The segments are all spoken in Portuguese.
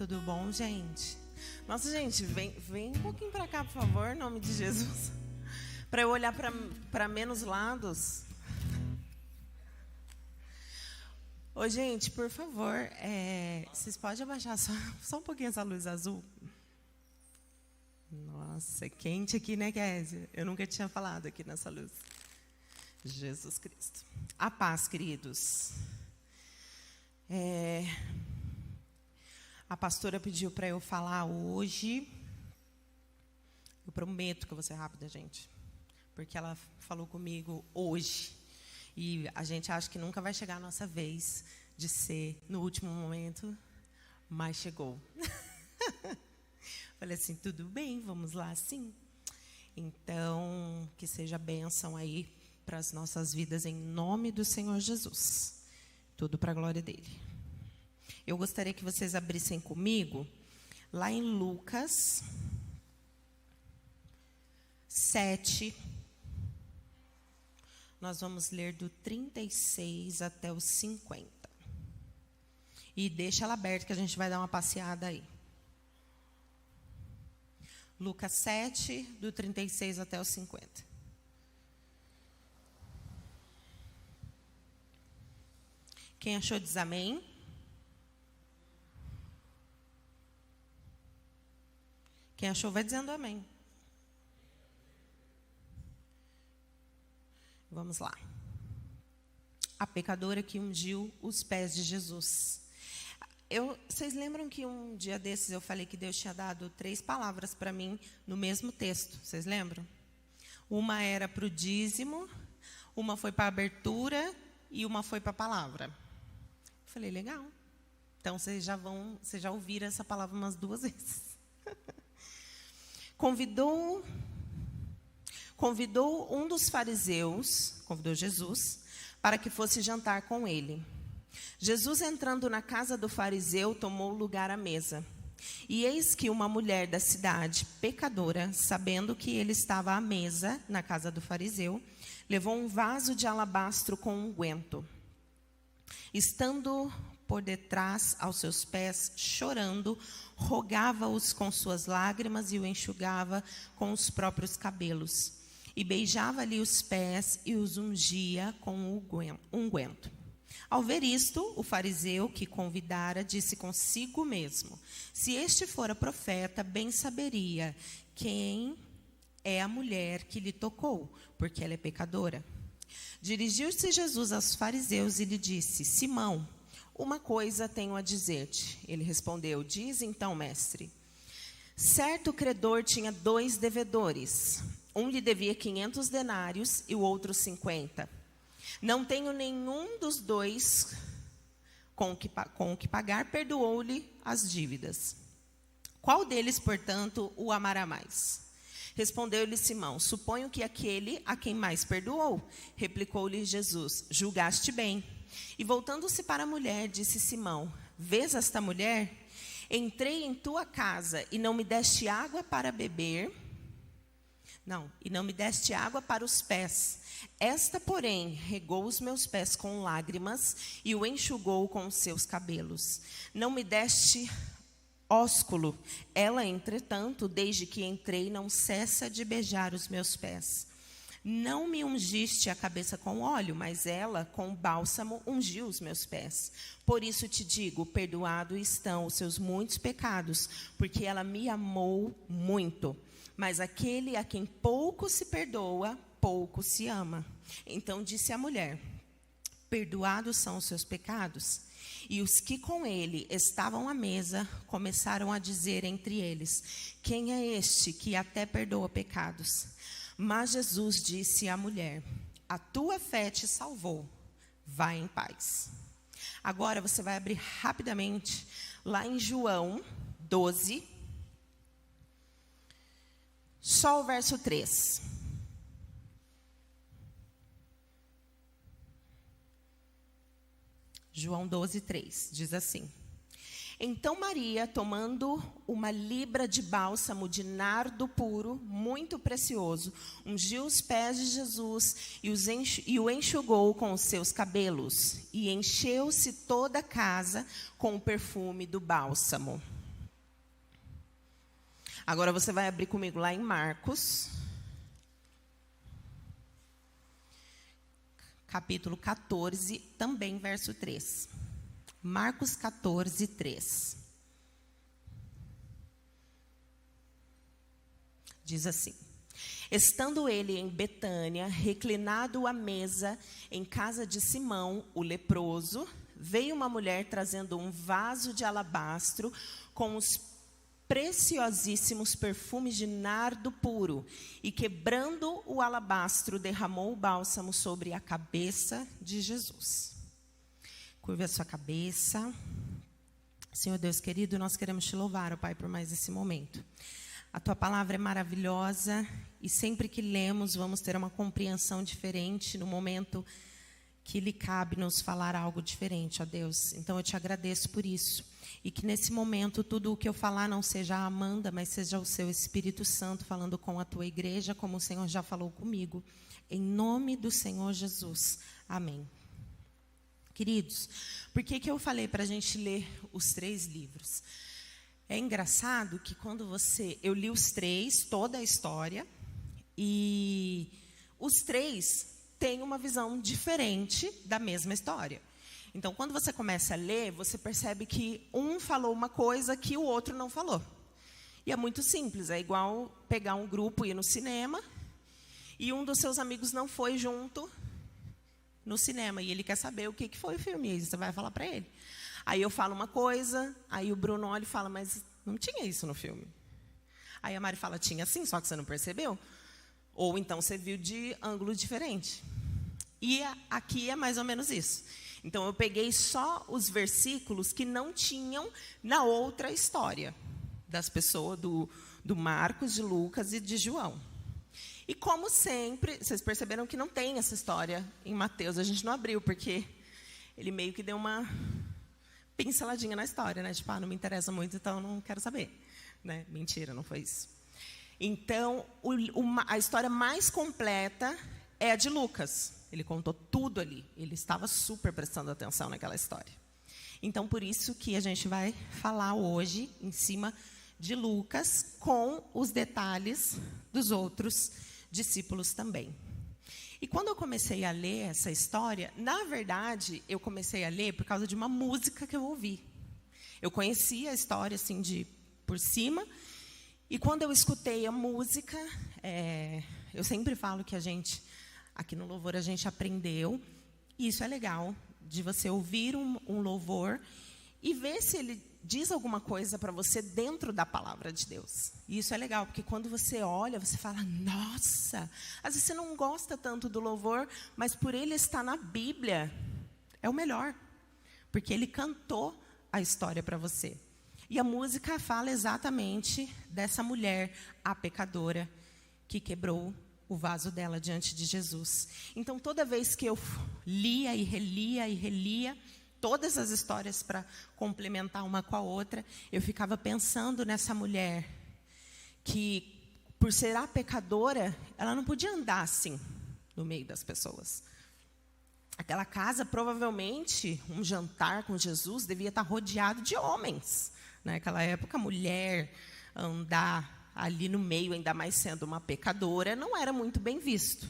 Tudo bom, gente? Nossa, gente, vem um pouquinho para cá, por favor, em nome de Jesus. Para eu olhar para menos lados. Ô, gente, por favor, vocês podem abaixar só um pouquinho essa luz azul? Nossa, é quente aqui, né, Kézia? Eu nunca tinha falado aqui nessa luz. Jesus Cristo. A paz, queridos. A pastora pediu para eu falar hoje. Eu prometo que eu vou ser rápida, gente. Porque ela falou comigo hoje. E a gente acha que nunca vai chegar a nossa vez de ser no último momento, mas chegou. Falei assim, tudo bem, vamos lá sim. Então, que seja bênção aí para as nossas vidas em nome do Senhor Jesus. Tudo para a glória dele. Eu gostaria que vocês abrissem comigo lá em Lucas 7. Nós vamos ler do 36 até o 50. E deixa ela aberta que a gente vai dar uma passeada aí. Lucas 7, do 36 até o 50. Quem achou diz amém. Quem achou vai dizendo amém. Vamos lá. A pecadora que ungiu os pés de Jesus. Vocês lembram que um dia desses eu falei que Deus tinha dado 3 palavras para mim no mesmo texto? Vocês lembram? Uma era para o dízimo, uma foi para a abertura e uma foi para a palavra. Eu falei, legal. Então vocês já ouviram essa palavra umas 2 vezes. Convidou um dos fariseus, convidou Jesus, para que fosse jantar com ele. Jesus, entrando na casa do fariseu, tomou lugar à mesa. E eis que uma mulher da cidade, pecadora, sabendo que ele estava à mesa na casa do fariseu, levou um vaso de alabastro com unguento. Estando por detrás aos seus pés, chorando, rogava-os com suas lágrimas e o enxugava com os próprios cabelos. E beijava-lhe os pés e os ungia com o unguento. Ao ver isto, o fariseu que convidara disse consigo mesmo: se este fora profeta, bem saberia quem é a mulher que lhe tocou, porque ela é pecadora. Dirigiu-se Jesus aos fariseus e lhe disse: Simão, uma coisa tenho a dizer-te. Ele respondeu: diz então, mestre. Certo credor tinha 2 devedores. Um lhe devia 500 denários e o outro 50. Não tenho nenhum dos 2 com o que pagar, perdoou-lhe as dívidas. Qual deles, portanto, o amará mais? Respondeu-lhe Simão: suponho que aquele a quem mais perdoou. Replicou-lhe Jesus: julgaste bem. E voltando-se para a mulher, disse Simão: vês esta mulher? Entrei em tua casa e não me deste água para beber. E não me deste água para os pés. Esta, porém, regou os meus pés com lágrimas e o enxugou com os seus cabelos. Não me deste ósculo. Ela, entretanto, desde que entrei, não cessa de beijar os meus pés. Não me ungiste a cabeça com óleo, mas ela, com bálsamo, ungiu os meus pés. Por isso te digo, perdoados estão os seus muitos pecados, porque ela me amou muito. Mas aquele a quem pouco se perdoa, pouco se ama. Então disse a mulher: perdoados são os seus pecados. E os que com ele estavam à mesa começaram a dizer entre eles: quem é este que até perdoa pecados? Mas Jesus disse à mulher: a tua fé te salvou, vai em paz. Agora você vai abrir rapidamente lá em João 12, só o verso 3. João 12, 3, diz assim: então Maria, tomando uma libra de bálsamo de nardo puro, muito precioso, ungiu os pés de Jesus e o enxugou com os seus cabelos. E encheu-se toda a casa com o perfume do bálsamo. Agora você vai abrir comigo lá em Marcos, capítulo 14, também verso 3. Marcos 14, 3. Diz assim: estando ele em Betânia, reclinado à mesa em casa de Simão, o leproso, veio uma mulher trazendo um vaso de alabastro com os preciosíssimos perfumes de nardo puro, e quebrando o alabastro, derramou o bálsamo sobre a cabeça de Jesus. Curve a sua cabeça. Senhor Deus querido, nós queremos te louvar, ó Pai, por mais esse momento. A tua palavra é maravilhosa e sempre que lemos vamos ter uma compreensão diferente no momento que lhe cabe nos falar algo diferente, ó Deus. Então eu te agradeço por isso. E que nesse momento tudo o que eu falar não seja a Amanda, mas seja o seu Espírito Santo falando com a tua igreja, como o Senhor já falou comigo. Em nome do Senhor Jesus. Amém. Queridos, por que eu falei para a gente ler os 3 livros? É engraçado que quando eu li os 3, toda a história, e os 3 têm uma visão diferente da mesma história. Então, quando você começa a ler, você percebe que um falou uma coisa que o outro não falou. E é muito simples, é igual pegar um grupo e ir no cinema, e um dos seus amigos não foi junto no cinema, e ele quer saber o que foi o filme, e você vai falar para ele. Aí eu falo uma coisa, aí o Bruno olha e fala, mas não tinha isso no filme. Aí a Mari fala, tinha sim, só que você não percebeu. Ou então você viu de ângulo diferente. E aqui é mais ou menos isso. Então eu peguei só os versículos que não tinham na outra história das pessoas, do Marcos, de Lucas e de João. E como sempre, vocês perceberam que não tem essa história em Mateus. A gente não abriu, porque ele meio que deu uma pinceladinha na história, né? Tipo, não me interessa muito, então não quero saber. Né? Mentira, não foi isso. Então, a história mais completa é a de Lucas. Ele contou tudo ali. Ele estava super prestando atenção naquela história. Então, por isso que a gente vai falar hoje em cima de Lucas, com os detalhes dos outros discípulos também. E quando eu comecei a ler essa história, na verdade, eu comecei a ler por causa de uma música que eu ouvi. Eu conhecia a história, assim, por cima. E quando eu escutei a música, eu sempre falo que aqui no Louvor, a gente aprendeu. E isso é legal, de você ouvir um louvor e ver se ele diz alguma coisa para você dentro da palavra de Deus. E isso é legal, porque quando você olha, você fala, nossa, às vezes você não gosta tanto do louvor, mas por ele estar na Bíblia, é o melhor, porque ele cantou a história para você. E a música fala exatamente dessa mulher, a pecadora, que quebrou o vaso dela diante de Jesus. Então, toda vez que eu lia e relia, todas as histórias para complementar uma com a outra, eu ficava pensando nessa mulher que, por ser a pecadora, ela não podia andar assim no meio das pessoas. Aquela casa, provavelmente, um jantar com Jesus devia estar rodeado de homens. Naquela época, a mulher andar ali no meio, ainda mais sendo uma pecadora, não era muito bem visto.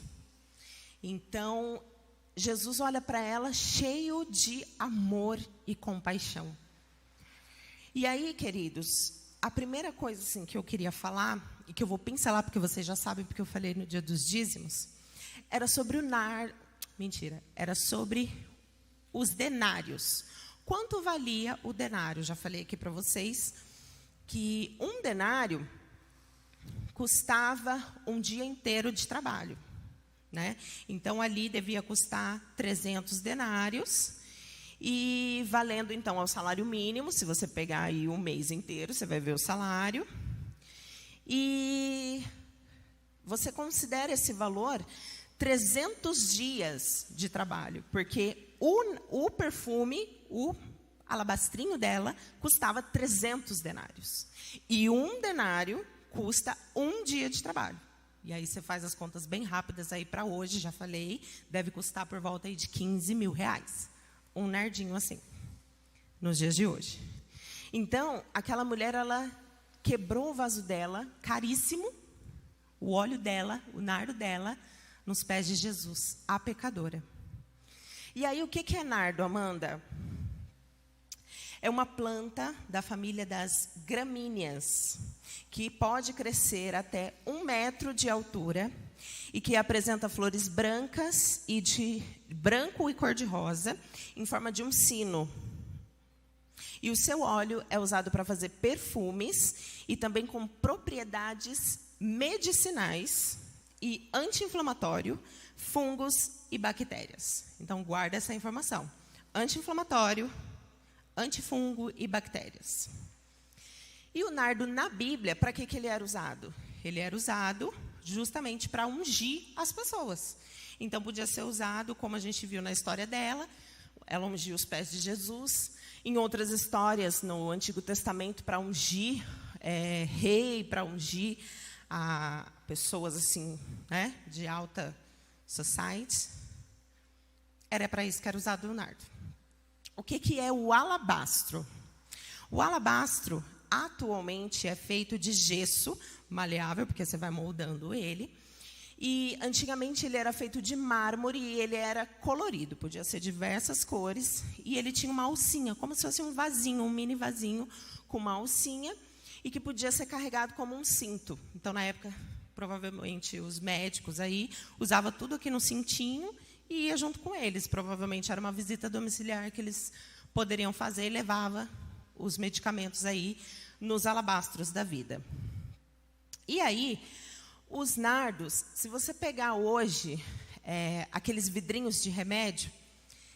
Então, Jesus olha para ela cheio de amor e compaixão. E aí, queridos, a primeira coisa assim, que eu queria falar, e que eu vou pincelar, porque vocês já sabem, porque eu falei no dia dos dízimos, era sobre era sobre os denários. Quanto valia o denário? Já falei aqui para vocês que um denário custava um dia inteiro de trabalho. Né? Então, ali devia custar 300 denários, e valendo, então, ao salário mínimo. Se você pegar aí um mês inteiro, você vai ver o salário. E você considera esse valor 300 dias de trabalho, porque o perfume, o alabastrinho dela, custava 300 denários. E um denário custa um dia de trabalho. E aí você faz as contas bem rápidas aí para hoje, já falei, deve custar por volta aí de 15 mil reais. Um nardinho assim, nos dias de hoje. Então, aquela mulher, ela quebrou o vaso dela, caríssimo, o óleo dela, o nardo dela, nos pés de Jesus, a pecadora. E aí, o que é nardo, Amanda? É uma planta da família das gramíneas, que pode crescer até 1 metro de altura e que apresenta flores brancas e de branco e cor-de-rosa, em forma de um sino. E o seu óleo é usado para fazer perfumes e também com propriedades medicinais e anti-inflamatório, fungos e bactérias. Então, guarda essa informação. Anti-inflamatório, antifungo e bactérias. E o nardo na Bíblia, para que ele era usado? Ele era usado justamente para ungir as pessoas. Então, podia ser usado, como a gente viu na história dela, ela ungiu os pés de Jesus. Em outras histórias, no Antigo Testamento, para ungir rei, para ungir pessoas assim, né, de alta society. Era para isso que era usado o nardo. O que é o alabastro? O alabastro, atualmente, é feito de gesso maleável, porque você vai moldando ele. E, antigamente, ele era feito de mármore e ele era colorido. Podia ser diversas cores. E ele tinha uma alcinha, como se fosse um vasinho, um mini vasinho com uma alcinha, e que podia ser carregado como um cinto. Então, na época, provavelmente, os médicos aí usavam tudo aqui no cintinho e ia junto com eles. Provavelmente era uma visita domiciliar que eles poderiam fazer e levava os medicamentos aí nos alabastros da vida. E aí, os nardos, se você pegar hoje aqueles vidrinhos de remédio,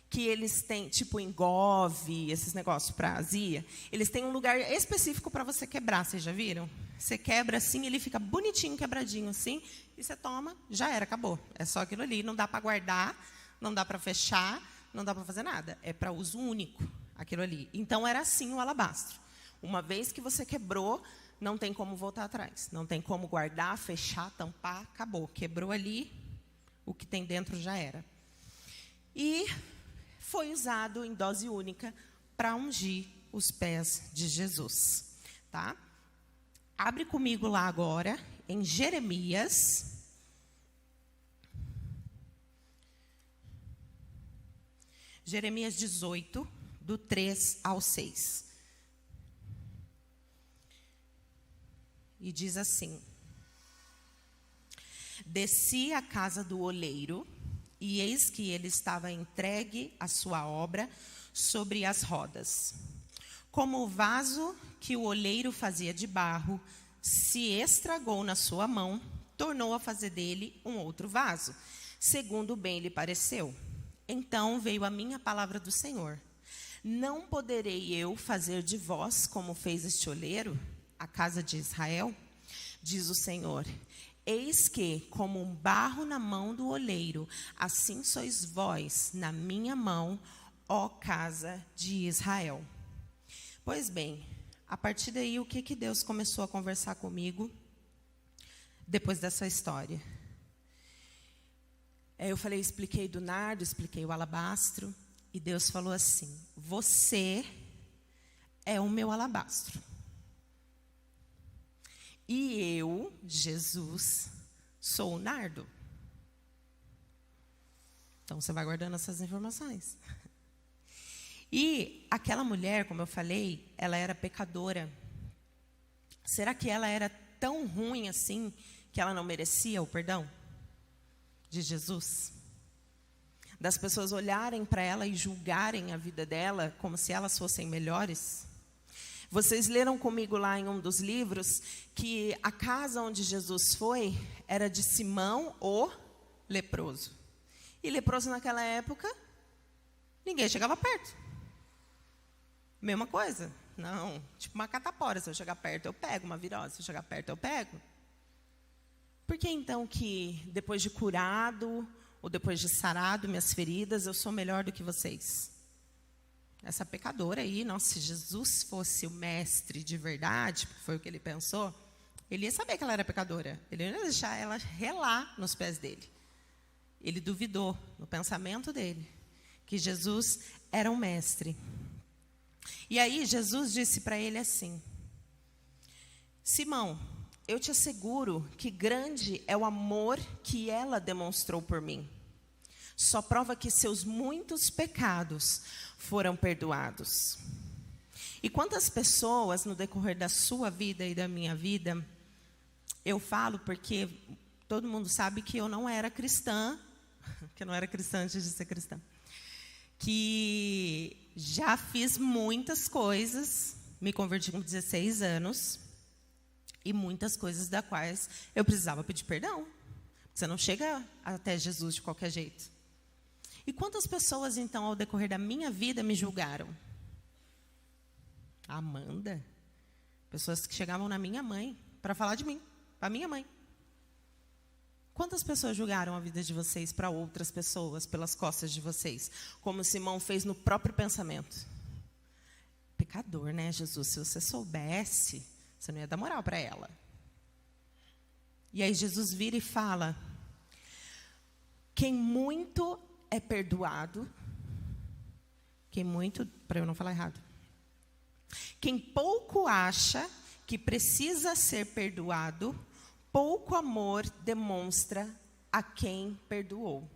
que eles têm, tipo Engove, esses negócios para azia, eles têm um lugar específico para você quebrar, vocês já viram? Você quebra assim, ele fica bonitinho, quebradinho assim, e você toma, já era, acabou. É só aquilo ali, não dá para guardar, não dá para fechar, não dá para fazer nada. É para uso único, aquilo ali. Então, era assim o alabastro. Uma vez que você quebrou, não tem como voltar atrás. Não tem como guardar, fechar, tampar, acabou. Quebrou ali, o que tem dentro já era. E foi usado em dose única para ungir os pés de Jesus. Tá? Abre comigo lá agora, em Jeremias. Jeremias 18, do 3 ao 6. E diz assim: desci à casa do oleiro, e eis que ele estava entregue à sua obra sobre as rodas. Como o vaso que o oleiro fazia de barro se estragou na sua mão, tornou a fazer dele um outro vaso, segundo bem lhe pareceu. Então veio a minha palavra do Senhor: não poderei eu fazer de vós como fez este oleiro, a casa de Israel? Diz o Senhor: eis que, como um barro na mão do oleiro, assim sois vós na minha mão, ó casa de Israel. Pois bem, a partir daí, o que Deus começou a conversar comigo depois dessa história? Eu expliquei do nardo, expliquei o alabastro, e Deus falou assim: você é o meu alabastro. E eu, Jesus, sou o nardo. Então, você vai guardando essas informações. E aquela mulher, como eu falei, ela era pecadora. Será que ela era tão ruim assim que ela não merecia o perdão de Jesus? Das pessoas olharem para ela e julgarem a vida dela como se elas fossem melhores? Vocês leram comigo lá em um dos livros que a casa onde Jesus foi era de Simão, o leproso. E leproso naquela época, ninguém chegava perto. Mesma coisa. Não, tipo uma catapora. Se eu chegar perto, eu pego. Uma virose, se eu chegar perto, eu pego. Por que então que depois de curado ou depois de sarado minhas feridas, eu sou melhor do que vocês? Essa pecadora aí, nossa, se Jesus fosse o mestre de verdade, porque foi o que ele pensou, ele ia saber que ela era pecadora. Ele não ia deixar ela relar nos pés dele. Ele duvidou no pensamento dele que Jesus era um mestre. E aí Jesus disse para ele assim: Simão, eu te asseguro que grande é o amor que ela demonstrou por mim. Só prova que seus muitos pecados foram perdoados. E quantas pessoas, no decorrer da sua vida e da minha vida, eu falo porque todo mundo sabe que eu não era cristã, que eu não era cristã antes de ser cristã, que já fiz muitas coisas, me converti com 16 anos, e muitas coisas das quais eu precisava pedir perdão. Você não chega até Jesus de qualquer jeito. E quantas pessoas, então, ao decorrer da minha vida, me julgaram? Amanda? Pessoas que chegavam na minha mãe para falar de mim, para minha mãe. Quantas pessoas julgaram a vida de vocês para outras pessoas, pelas costas de vocês? Como Simão fez no próprio pensamento. Pecador, né, Jesus? Se você soubesse, você não ia dar moral para ela. E aí Jesus vira e fala: quem muito é perdoado, quem muito, para eu não falar errado, quem pouco acha que precisa ser perdoado, pouco amor demonstra a quem perdoou.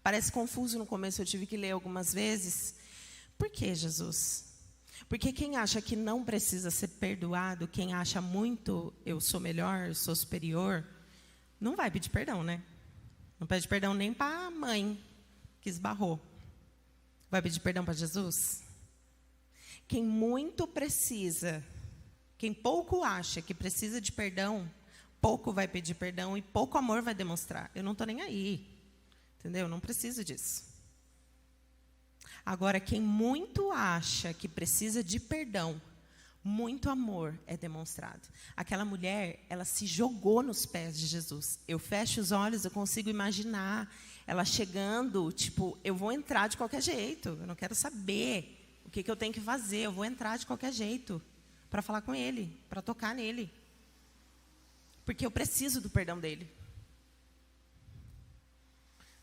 Parece confuso no começo, eu tive que ler algumas vezes. Por que, Jesus? Porque quem acha que não precisa ser perdoado, quem acha muito, eu sou melhor, eu sou superior, não vai pedir perdão, né? Não pede perdão nem para a mãe que esbarrou. Vai pedir perdão para Jesus? Quem muito precisa, quem pouco acha que precisa de perdão, pouco vai pedir perdão e pouco amor vai demonstrar. Eu não estou nem aí, entendeu? Eu não preciso disso. Agora, quem muito acha que precisa de perdão, muito amor é demonstrado. Aquela mulher, ela se jogou nos pés de Jesus. Eu fecho os olhos, eu consigo imaginar ela chegando, tipo, eu vou entrar de qualquer jeito. Eu não quero saber o que eu tenho que fazer. Eu vou entrar de qualquer jeito para falar com ele, para tocar nele. Porque eu preciso do perdão dele.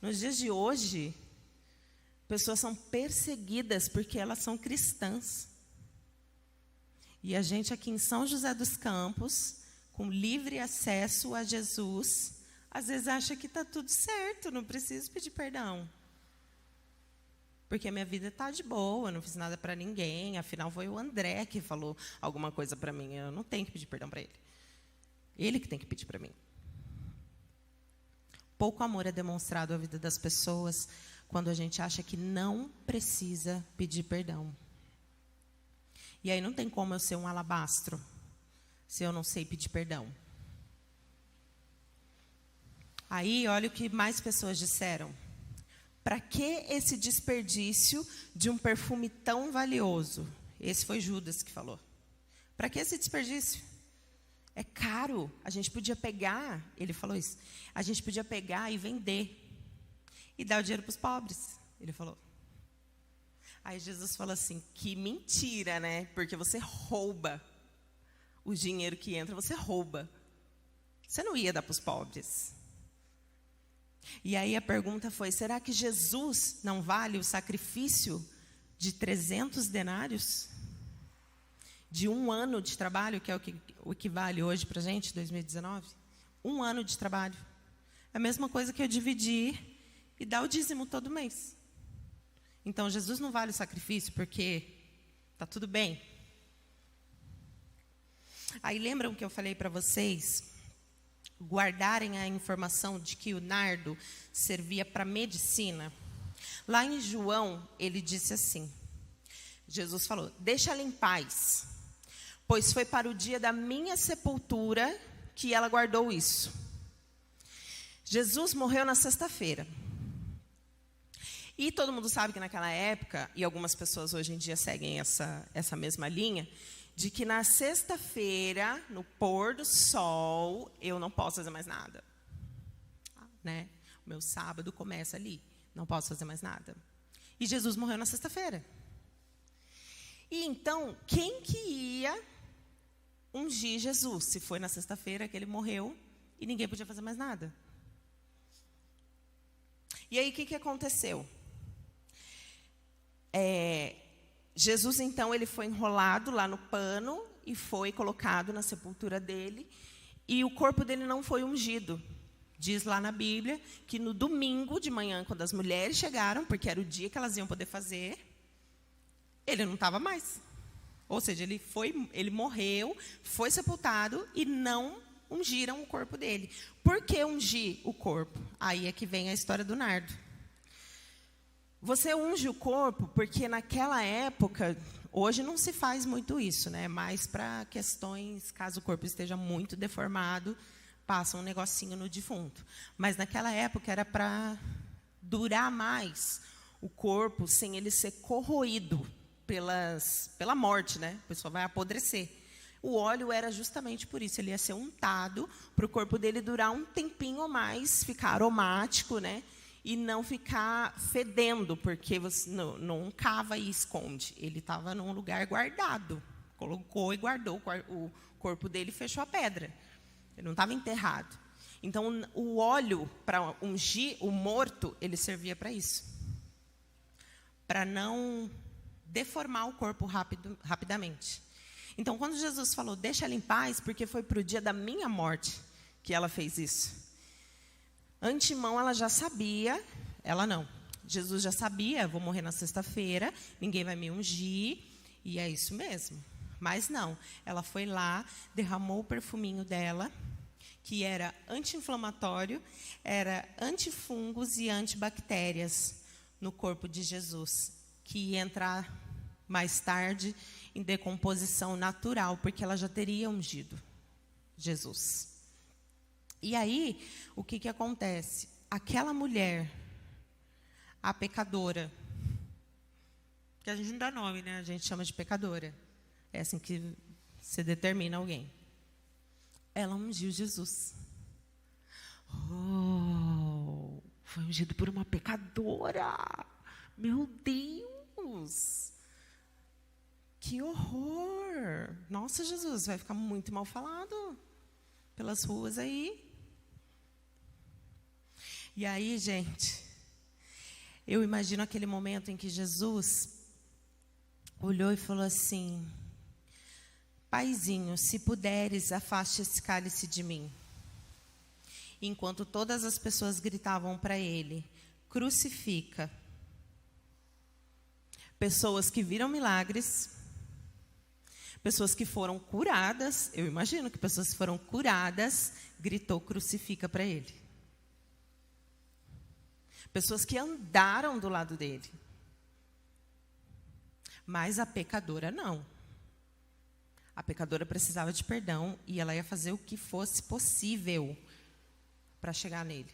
Nos dias de hoje, pessoas são perseguidas porque elas são cristãs. E a gente aqui em São José dos Campos, com livre acesso a Jesus, às vezes acha que está tudo certo, não preciso pedir perdão. Porque a minha vida está de boa, não fiz nada para ninguém, afinal foi o André que falou alguma coisa para mim, eu não tenho que pedir perdão para ele. Ele que tem que pedir para mim. Pouco amor é demonstrado à vida das pessoas quando a gente acha que não precisa pedir perdão. E aí não tem como eu ser um alabastro se eu não sei pedir perdão. Aí, olha o que mais pessoas disseram. Para que esse desperdício de um perfume tão valioso? Esse foi Judas que falou. Para que esse desperdício? É caro. A gente podia pegar, ele falou isso, a gente podia pegar e vender. E dar o dinheiro para os pobres, ele falou. Aí Jesus falou assim, que mentira, né? Porque você rouba o dinheiro que entra, você rouba. Você não ia dar para os pobres. E aí a pergunta foi, será que Jesus não vale o sacrifício de 300 denários? De 1 ano de trabalho, que é o equivale hoje para a gente, 2019? 1 ano de trabalho. É a mesma coisa que eu dividir e dar o dízimo todo mês. Então, Jesus não vale o sacrifício porque está tudo bem. Aí, lembram que eu falei para vocês guardarem a informação de que o nardo servia para medicina? Lá em João, ele disse assim, Jesus falou, deixa-a em paz, pois foi para o dia da minha sepultura que ela guardou isso. Jesus morreu na sexta-feira. E todo mundo sabe que naquela época, e algumas pessoas hoje em dia seguem essa mesma linha, de que na sexta-feira, no pôr do sol, eu não posso fazer mais nada. Né? O meu sábado começa ali, não posso fazer mais nada. E Jesus morreu na sexta-feira. E então, quem que ia ungir Jesus, se foi na sexta-feira que ele morreu e ninguém podia fazer mais nada? E aí, o que aconteceu? Jesus, então, ele foi enrolado lá no pano e foi colocado na sepultura dele, e o corpo dele não foi ungido. Diz lá na Bíblia que no domingo de manhã, quando as mulheres chegaram, porque era o dia que elas iam poder fazer, ele não estava mais. Ou seja, ele morreu, foi sepultado e não ungiram o corpo dele. Por que ungir o corpo? Aí é que vem a história do nardo. Você unge o corpo porque naquela época, hoje não se faz muito isso, né? Mas para questões, caso o corpo esteja muito deformado, passa um negocinho no defunto. Mas naquela época era para durar mais o corpo sem ele ser corroído pela morte, né? A pessoa vai apodrecer. O óleo era justamente por isso, ele ia ser untado para o corpo dele durar um tempinho ou mais, ficar aromático, né? E não ficar fedendo, porque você não cava e esconde. Ele estava num lugar guardado. Colocou e guardou o corpo dele e fechou a pedra. Ele não estava enterrado. Então, o óleo para ungir o morto, ele servia para isso. Para não deformar o corpo rapidamente. Então, quando Jesus falou, deixa ela em paz, porque foi para o dia da minha morte que ela fez isso. Antemão, ela já sabia, ela não. Jesus já sabia, vou morrer na sexta-feira, ninguém vai me ungir, e é isso mesmo. Mas não, ela foi lá, derramou o perfuminho dela, que era anti-inflamatório, era antifungos e antibactérias no corpo de Jesus, que ia entrar mais tarde em decomposição natural, porque ela já teria ungido Jesus. E aí, o que acontece? Aquela mulher, a pecadora, que a gente não dá nome, né? A gente chama de pecadora. É assim que se determina alguém. Ela ungiu Jesus. Oh, foi ungido por uma pecadora. Meu Deus! Que horror! Nossa, Jesus, vai ficar muito mal falado pelas ruas aí. E aí, gente, eu imagino aquele momento em que Jesus olhou e falou assim: Paizinho, se puderes, afaste esse cálice de mim. Enquanto todas as pessoas gritavam para ele: crucifica. Pessoas que viram milagres, pessoas que foram curadas, eu imagino que pessoas que foram curadas, gritou crucifica para ele. Pessoas que andaram do lado dele. Mas a pecadora não. A pecadora precisava de perdão e ela ia fazer o que fosse possível para chegar nele.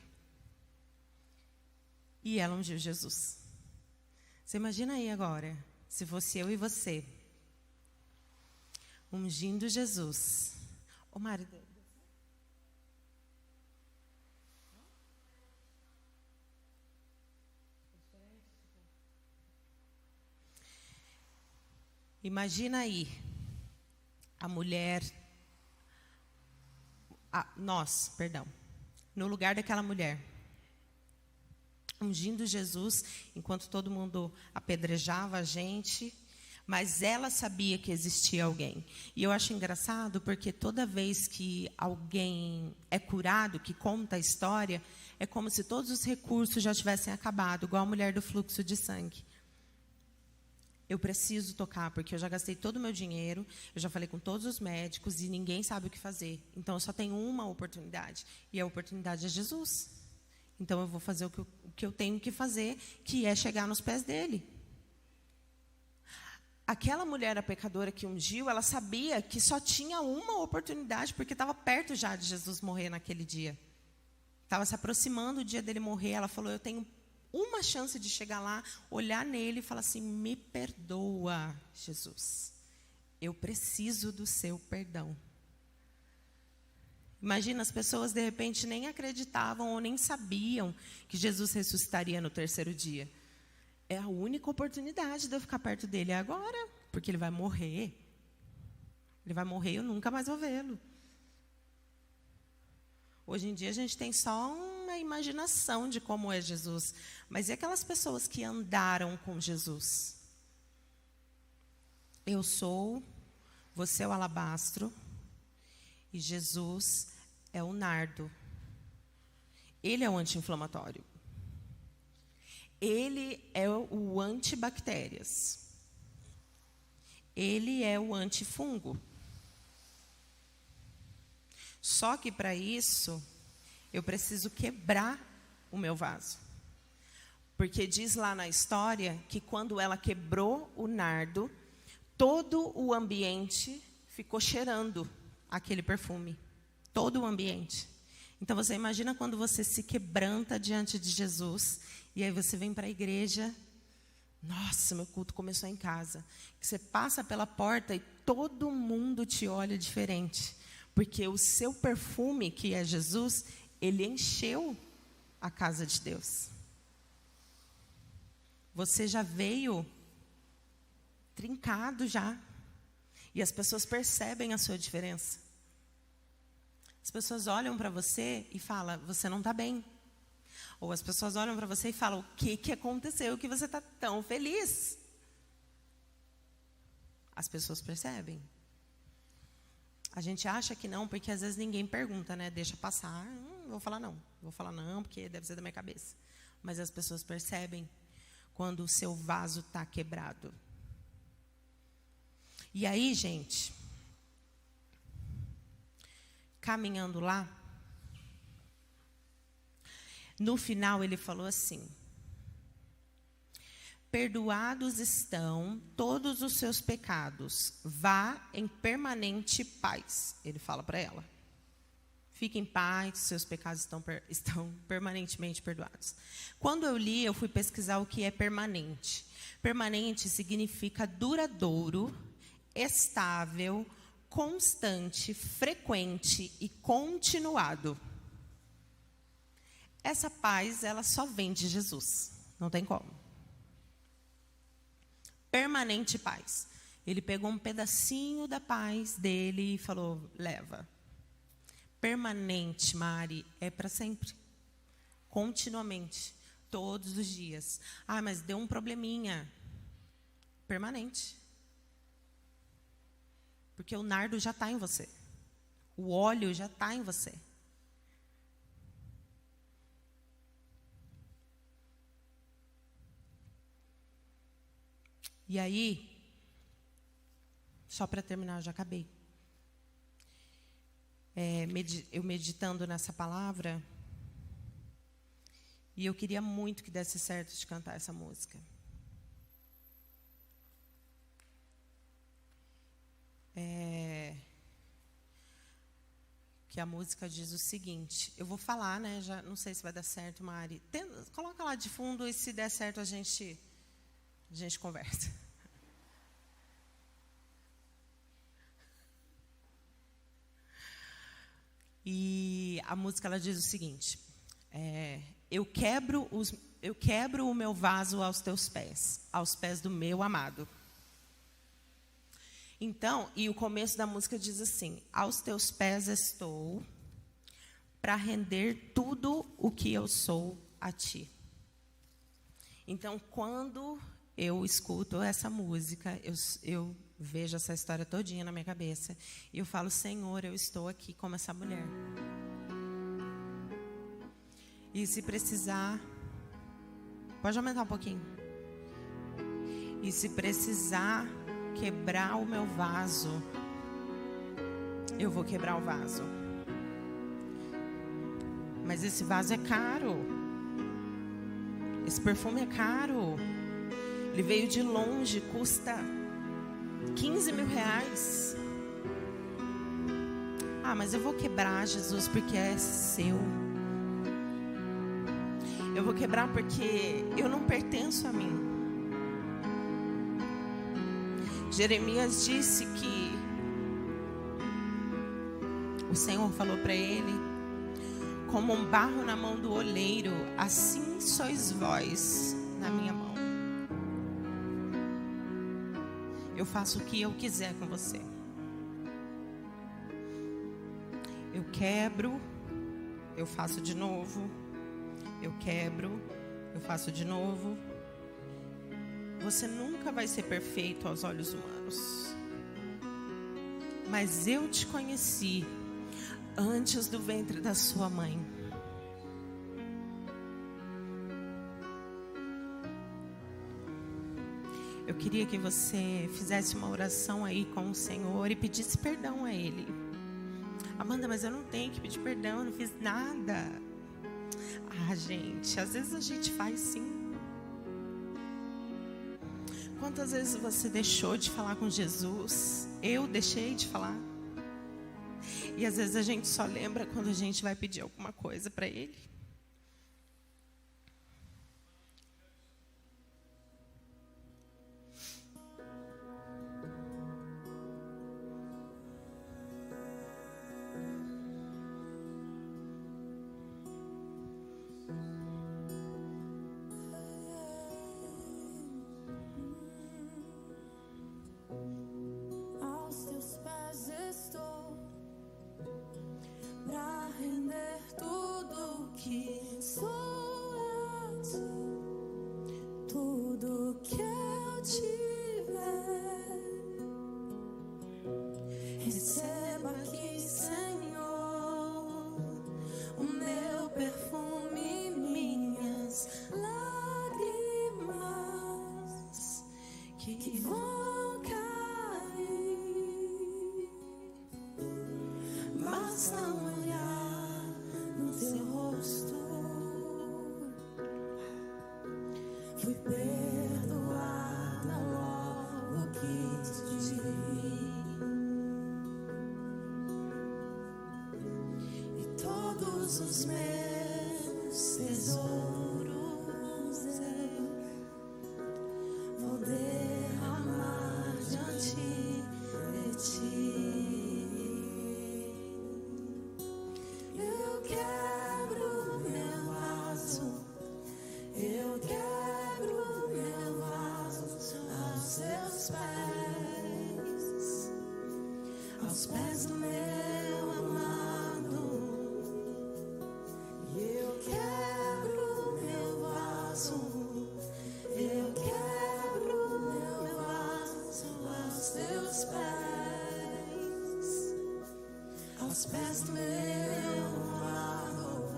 E ela ungiu Jesus. Você imagina aí agora, se fosse eu e você, ungindo Jesus. Ô, Mário, imagina aí, a mulher, nós, no lugar daquela mulher, ungindo Jesus, enquanto todo mundo apedrejava a gente, mas ela sabia que existia alguém. E eu acho engraçado, porque toda vez que alguém é curado, que conta a história, é como se todos os recursos já tivessem acabado, igual a mulher do fluxo de sangue. Eu preciso tocar, porque eu já gastei todo o meu dinheiro, eu já falei com todos os médicos e ninguém sabe o que fazer. Então, eu só tenho uma oportunidade, e a oportunidade é Jesus. Então, eu vou fazer o que eu tenho que fazer, que é chegar nos pés dele. Aquela mulher, a pecadora que ungiu, ela sabia que só tinha uma oportunidade, porque estava perto já de Jesus morrer naquele dia. Estava se aproximando o dia dele morrer, ela falou, eu tenho uma chance de chegar lá, olhar nele e falar assim, me perdoa, Jesus. Eu preciso do seu perdão. Imagina, as pessoas de repente nem acreditavam ou nem sabiam que Jesus ressuscitaria no terceiro dia. É a única oportunidade de eu ficar perto dele agora, porque ele vai morrer. Ele vai morrer e eu nunca mais vou vê-lo. Hoje em dia a gente tem só uma imaginação de como é Jesus. Mas e aquelas pessoas que andaram com Jesus? Eu sou Você é o alabastro e Jesus é o nardo. Ele é o anti-inflamatório. Ele é o antibactérias. Ele é o antifungo. Só que para isso, eu preciso quebrar o meu vaso. Porque diz lá na história que quando ela quebrou o nardo, todo o ambiente ficou cheirando aquele perfume. Todo o ambiente. Então você imagina quando você se quebranta diante de Jesus, e aí você vem para a igreja, nossa, meu culto começou em casa. Que você passa pela porta e todo mundo te olha diferente. Porque o seu perfume, que é Jesus, ele encheu a casa de Deus. Você já veio trincado já. E as pessoas percebem a sua diferença. As pessoas olham para você e falam, você não está bem. Ou as pessoas olham para você e falam, o que aconteceu que você está tão feliz? As pessoas percebem. A gente acha que não, porque às vezes ninguém pergunta, né? Deixa passar, vou falar não. Vou falar não, porque deve ser da minha cabeça. Mas as pessoas percebem quando o seu vaso está quebrado. E aí, gente, caminhando lá, no final ele falou assim: perdoados estão todos os seus pecados, vá em permanente paz. Ele fala para ela. Fique em paz, seus pecados estão permanentemente perdoados. Quando eu li, eu fui pesquisar o que é permanente. Permanente significa duradouro, estável, constante, frequente e continuado. Essa paz, ela só vem de Jesus. Não tem como. Permanente paz. Ele pegou um pedacinho da paz dele e falou, leva. Permanente, Mari, é para sempre. Continuamente. Todos os dias. Ah, mas deu um probleminha. Permanente. Porque o nardo já está em você. O óleo já está em você. E aí, só para terminar, eu já acabei. Eu meditando nessa palavra, e eu queria muito que desse certo de cantar essa música. Que a música diz o seguinte, eu vou falar, né? Já não sei se vai dar certo, Mari. Coloca lá de fundo e se der certo a gente conversa. E a música ela diz o seguinte: eu quebro o meu vaso aos pés do meu amado. Então, e o começo da música diz assim: aos teus pés estou, para render tudo o que eu sou a ti. Então, quando eu escuto essa música, eu vejo essa história todinha na minha cabeça. E eu falo, Senhor, eu estou aqui como essa mulher. E se precisar... Pode aumentar um pouquinho. E se precisar quebrar o meu vaso, eu vou quebrar o vaso. Mas esse vaso é caro. Esse perfume é caro. Ele veio de longe, custa 15 mil reais. Ah, mas eu vou quebrar, Jesus, porque é seu. Eu vou quebrar porque eu não pertenço a mim. Jeremias disse que o Senhor falou para ele: como um barro na mão do oleiro, assim sois vós na minha mão. Eu faço o que eu quiser com você. Eu quebro, eu faço de novo. Eu quebro, eu faço de novo. Você nunca vai ser perfeito aos olhos humanos. mas eu te conheci antes do ventre da sua mãe. Eu queria que você fizesse uma oração aí com o Senhor e pedisse perdão a Ele. Amanda, mas eu não tenho que pedir perdão, eu não fiz nada. Ah, gente, às vezes a gente faz sim. Quantas vezes você deixou de falar com Jesus? Eu deixei de falar. E às vezes a gente só lembra quando a gente vai pedir alguma coisa para Ele. Receba aqui, Senhor, o meu perfume, minhas lágrimas que vão cair. Basta olhar no teu rosto. Fui perdoada logo que te vi. Todos os meus tesouros eu vou derramar diante de ti. Eu quebro meu vaso, eu quebro meu vaso aos seus pés do meu amado. Eu quebro meu vaso aos teus pés do meu amado.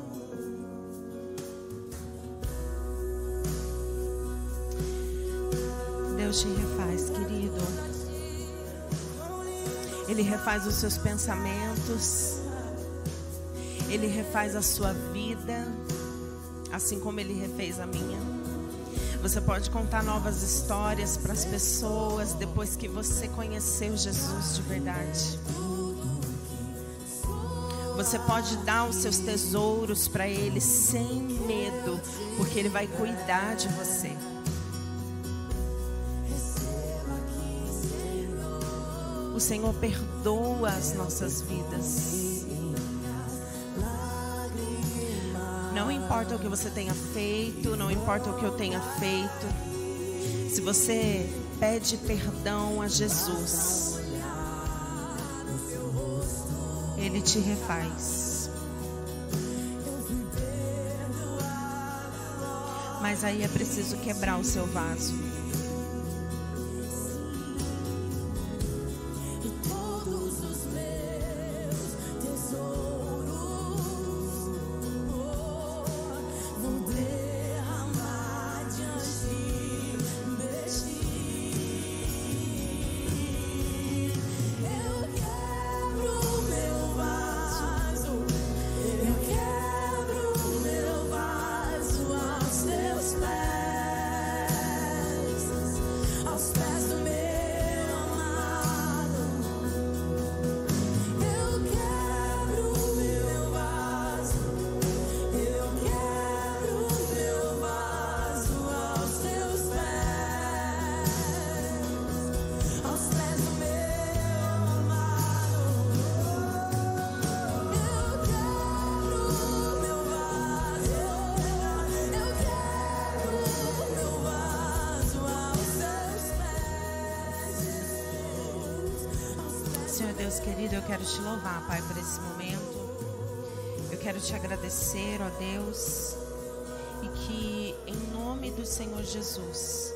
Deus te refaz, querido. Ele refaz os seus pensamentos. Ele refaz a sua vida, assim como Ele refez a minha. Você pode contar novas histórias para as pessoas depois que você conheceu Jesus de verdade. Você pode dar os seus tesouros para Ele sem medo, porque Ele vai cuidar de você. O Senhor perdoa as nossas vidas. Não importa o que você tenha feito, não importa o que eu tenha feito. Se você pede perdão a Jesus, Ele te refaz. Mas aí é preciso quebrar o seu vaso. Senhor Deus querido, eu quero te louvar, Pai, por esse momento. Eu quero te agradecer, ó Deus, e que em nome do Senhor Jesus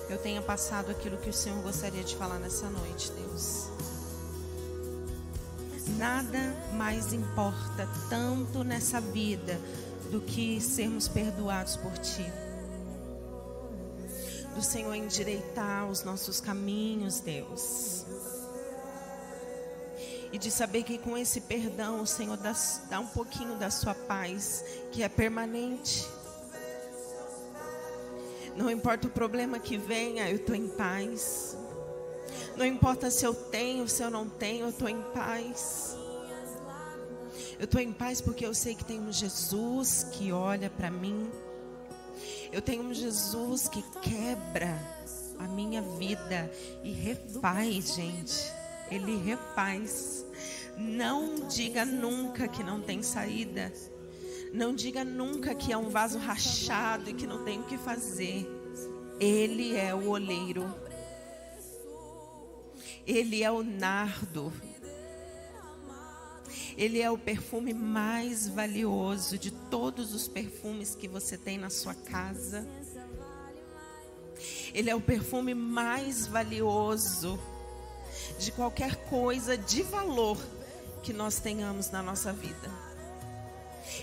eu tenha passado aquilo que o Senhor gostaria de falar nessa noite, Deus. Nada mais importa tanto nessa vida do que sermos perdoados por Ti. Do Senhor endireitar os nossos caminhos, Deus. E de saber que com esse perdão o Senhor dá um pouquinho da sua paz, que é permanente. Não importa o problema que venha, eu estou em paz. Não importa se eu tenho, se eu não tenho, eu estou em paz. Eu estou em paz porque eu sei que tem um Jesus que olha para mim. Eu tenho um Jesus que quebra a minha vida e refaz, gente. Ele refaz. Não diga nunca que não tem saída. Não diga nunca que é um vaso rachado e que não tem o que fazer. Ele é o oleiro. Ele é o nardo. Ele é o perfume mais valioso de todos os perfumes que você tem na sua casa. Ele é o perfume mais valioso de qualquer coisa de valor que nós tenhamos na nossa vida.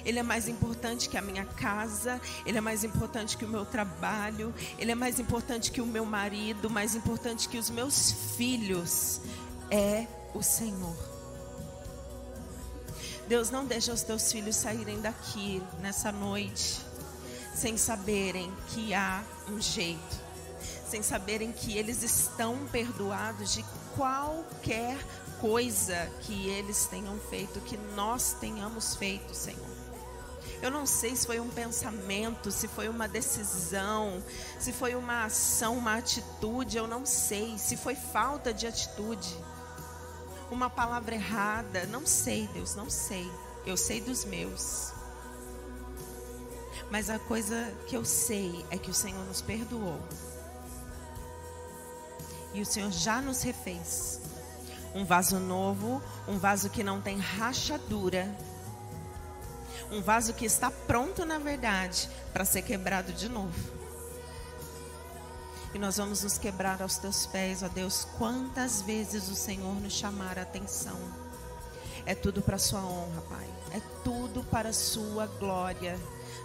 Ele é mais importante que a minha casa, Ele é mais importante que o meu trabalho, Ele é mais importante que o meu marido, mais importante que os meus filhos, é o Senhor. Deus, não deixa os teus filhos saírem daqui nessa noite sem saberem que há um jeito, sem saberem que eles estão perdoados de qualquer coisa que eles tenham feito, que nós tenhamos feito, Senhor. Eu não sei se foi um pensamento, se foi uma decisão, se foi uma ação, uma atitude, eu não sei. Se foi falta de atitude, uma palavra errada, não sei, Deus, não sei. Eu sei dos meus. Mas a coisa que eu sei é que o Senhor nos perdoou. E o Senhor já nos refez. Um vaso novo, um vaso que não tem rachadura. Um vaso que está pronto, na verdade, para ser quebrado de novo. E nós vamos nos quebrar aos teus pés, ó Deus, quantas vezes o Senhor nos chamar a atenção. É tudo para a sua honra, Pai. É tudo para a sua glória.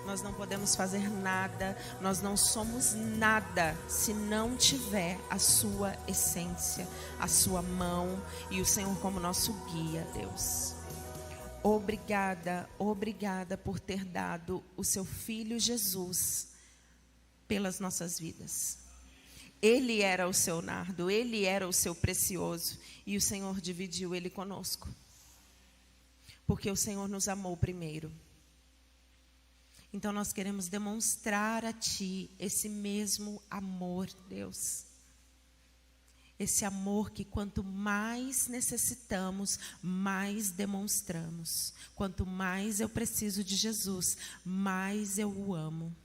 Nós não podemos fazer nada, nós não somos nada se não tiver a sua essência, a sua mão e o Senhor como nosso guia, Deus. Obrigada, obrigada por ter dado o seu Filho Jesus pelas nossas vidas. Ele era o seu nardo, ele era o seu precioso e o Senhor dividiu ele conosco. Porque o Senhor nos amou primeiro. Então nós queremos demonstrar a Ti esse mesmo amor, Deus. Esse amor que quanto mais necessitamos, mais demonstramos. Quanto mais eu preciso de Jesus, mais eu o amo.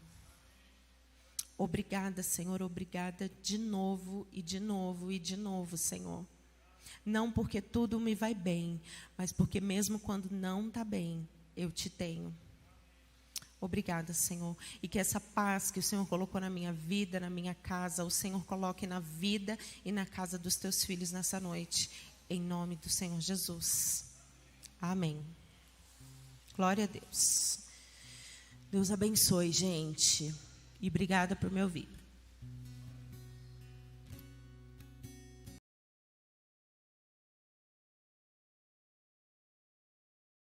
Obrigada, Senhor, obrigada de novo e de novo e de novo, Senhor. Não porque tudo me vai bem, mas porque mesmo quando não está bem, eu te tenho. Obrigada, Senhor. E que essa paz que o Senhor colocou na minha vida, na minha casa, o Senhor coloque na vida e na casa dos teus filhos nessa noite. Em nome do Senhor Jesus. Amém. Glória a Deus. Deus abençoe, gente. E obrigada por me ouvir.